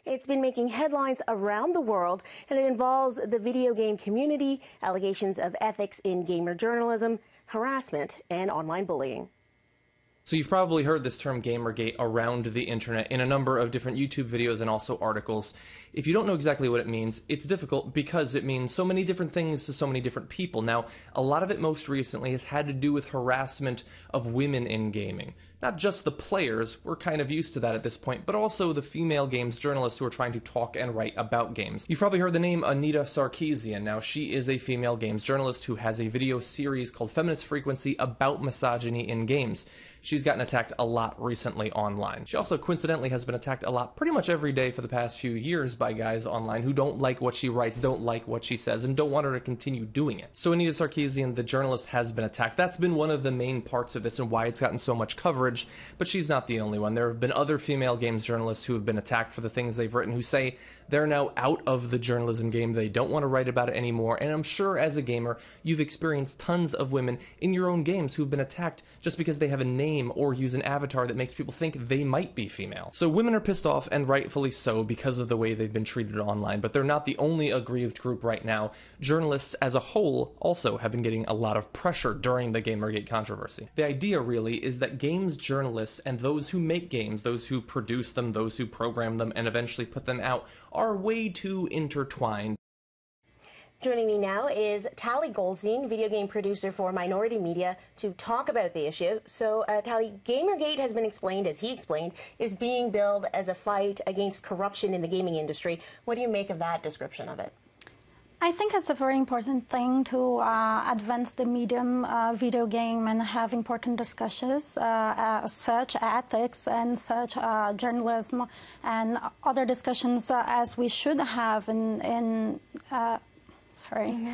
It's been making headlines around the world, and it involves the video game community, allegations of ethics in gamer journalism, harassment, and online bullying. So you've probably heard this term Gamergate around the internet in a number of different YouTube videos and also articles. If you don't know exactly what it means, it's difficult because it means so many different things to so many different people. Now, a lot of it most recently has had to do with harassment of women in gaming. Not just the players, we're kind of used to that at this point, but also the female games journalists who are trying to talk and write about games. You've probably heard the name Anita Sarkeesian. Now, she is a female games journalist who has a video series called Feminist Frequency about misogyny in games. She's gotten attacked a lot recently online. She also coincidentally has been attacked a lot pretty much every day for the past few years by guys online who don't like what she writes, don't like what she says, and don't want her to continue doing it. So Anita Sarkeesian, the journalist, has been attacked. That's been one of the main parts of this and why it's gotten so much coverage. But she's not the only one. There have been other female games journalists who have been attacked for the things they've written who say they're now out of the journalism game. They don't want to write about it anymore. And I'm sure as a gamer, you've experienced tons of women in your own games who've been attacked just because they have a name or use an avatar that makes people think they might be female. So women are pissed off, and rightfully so, because of the way they've been treated online. But they're not the only aggrieved group right now. Journalists as a whole also have been getting a lot of pressure during the Gamergate controversy. The idea really is that games journalists and those who make games, those who produce them, those who program them, and eventually put them out, are way too intertwined. Joining me now is Tally Goldstein, video game producer for Minority Media, to talk about the issue. So, Tally, Gamergate has been explained, as he explained, is being billed as a fight against corruption in the gaming industry. What do you make of that description of it? I think it's a very important thing to advance the medium video game and have important discussions, such ethics and such journalism and other discussions as we should have in sorry. Mm-hmm.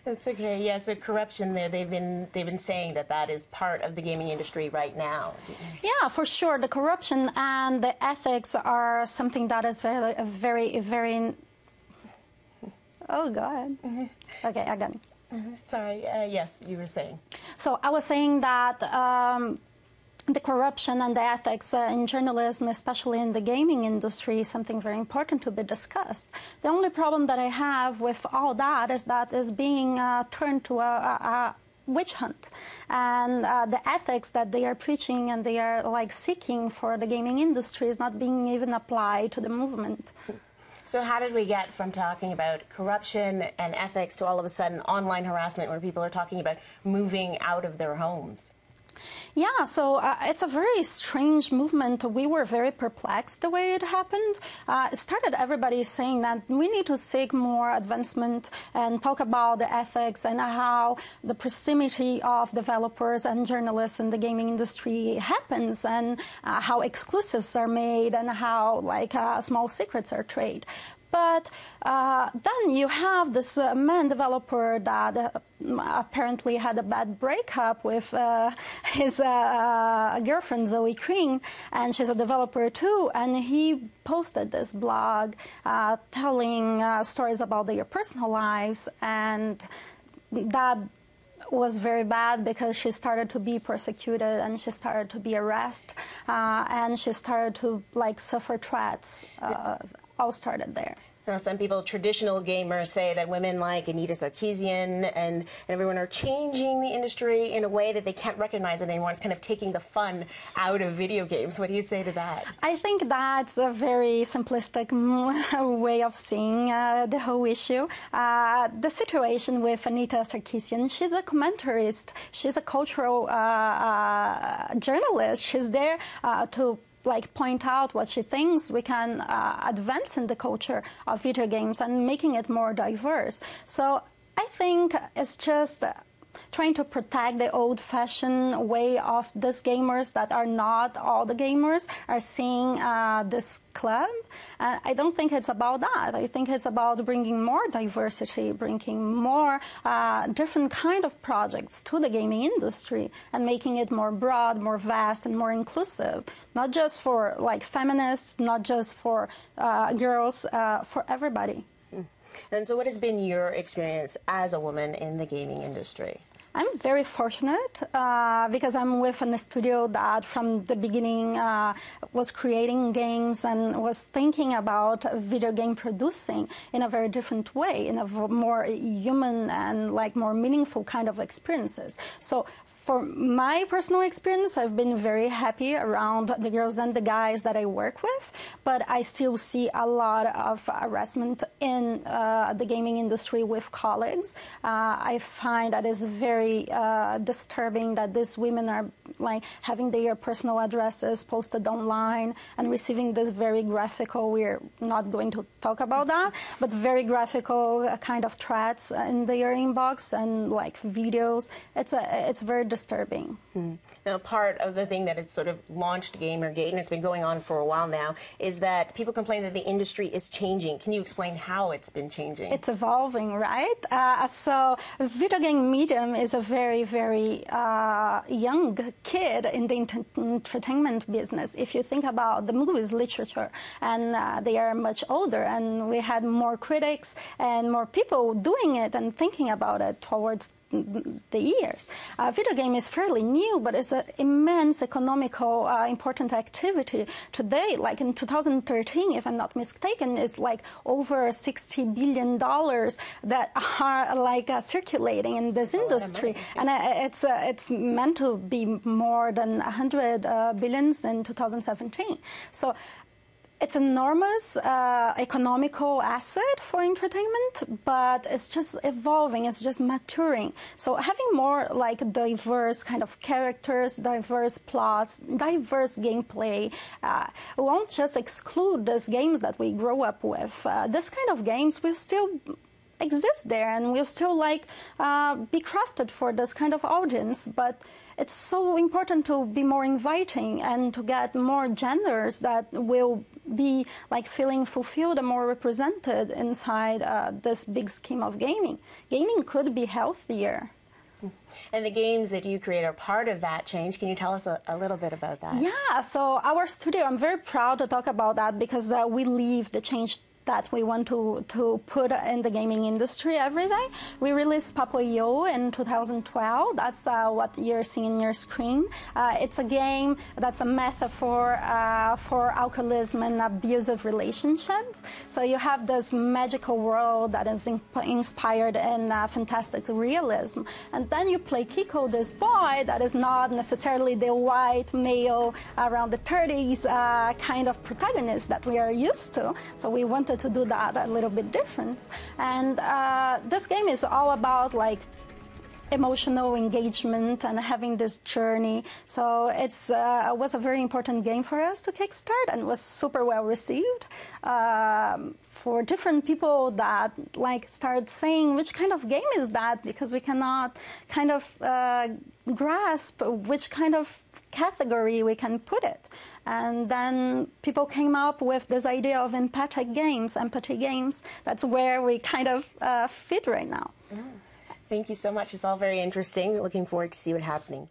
That's okay. Yeah, so corruption there, they've been saying that is part of the gaming industry right now. Yeah, for sure. The corruption and the ethics are something that is very Oh, God. Mm-hmm. Okay, again. Mm-hmm. Sorry. Yes, you were saying. So I was saying that the corruption and the ethics in journalism, especially in the gaming industry, is something very important to be discussed. The only problem that I have with all that is being turned to a witch hunt, and the ethics that they are preaching and they are like seeking for the gaming industry is not being even applied to the movement. So how did we get from talking about corruption and ethics to all of a sudden online harassment where people are talking about moving out of their homes? Yeah, so it's a very strange movement. We were very perplexed the way it happened. It started everybody saying that we need to seek more advancement and talk about the ethics and how the proximity of developers and journalists in the gaming industry happens, and how exclusives are made and how small secrets are traded. But then you have this man developer that apparently had a bad breakup with his girlfriend, Zoe Kring, and she's a developer too, and he posted this blog telling stories about their personal lives, and that was very bad because she started to be persecuted and she started to be arrested and she started to suffer threats. All started there. Now, some people, traditional gamers, say that women like Anita Sarkeesian and everyone are changing the industry in a way that they can't recognize it anymore. It's kind of taking the fun out of video games. What do you say to that? I think that's a very simplistic way of seeing the whole issue. The situation with Anita Sarkeesian, she's a commentarist. She's a cultural journalist. She's there to point out what she thinks we can advance in the culture of video games and making it more diverse. So I think it's just trying to protect the old-fashioned way of these gamers that are not all the gamers are seeing this club. I don't think it's about that. I think it's about bringing more diversity, bringing more different kind of projects to the gaming industry and making it more broad, more vast, and more inclusive. Not just for feminists, not just for girls, for everybody. And so what has been your experience as a woman in the gaming industry? I'm very fortunate because I'm with a studio that from the beginning was creating games and was thinking about video game producing in a very different way, in a more human and like more meaningful kind of experiences. So for my personal experience, I've been very happy around the girls and the guys that I work with, but I still see a lot of harassment in the gaming industry with colleagues. I find that it's very disturbing that these women are like having their personal addresses posted online and receiving this very graphical, we're not going to talk about that, but very graphical kind of threats in their inbox and like videos. It's very disturbing. Now, part of the thing that has sort of launched Gamergate, and it's been going on for a while now, is that people complain that the industry is changing. Can you explain how it's been changing? It's evolving, right? So video game medium is a very, very young kid in the entertainment business. If you think about the movies literature, and they are much older, and we had more critics and more people doing it and thinking about it towards the years. Video game is fairly new, but it's an immense economical important activity today. Like in 2013, if I'm not mistaken, it's like over $60 billion that are like circulating in this industry, and it's meant to be more than 100 billions in 2017. So it's an enormous economical asset for entertainment, but it's just evolving, it's just maturing. So having more like diverse kind of characters, diverse plots, diverse gameplay won't just exclude these games that we grow up with. This kind of games will still exist there and will still like be crafted for this kind of audience, but it's so important to be more inviting and to get more genders that will be like feeling fulfilled and more represented inside this big scheme of gaming. Gaming could be healthier. And the games that you create are part of that change. Can you tell us a little bit about that? Yeah, so our studio, I'm very proud to talk about that because we live the change that we want to put in the gaming industry every day. We released Papo.io in 2012. That's what you're seeing on your screen. It's a game that's a metaphor for alcoholism and abusive relationships. So you have this magical world that is inspired in fantastic realism. And then you play Kiko, this boy that is not necessarily the white male around the 30s kind of protagonist that we are used to. So we wanted to do that a little bit different. And this game is all about like emotional engagement and having this journey. So it was a very important game for us to kickstart and was super well received for different people that like started saying, which kind of game is that? Because we cannot kind of grasp which kind of category we can put it. And then people came up with this idea of empathy games. That's where we kind of fit right now. Thank you so much. It's all very interesting. Looking forward to see what's happening.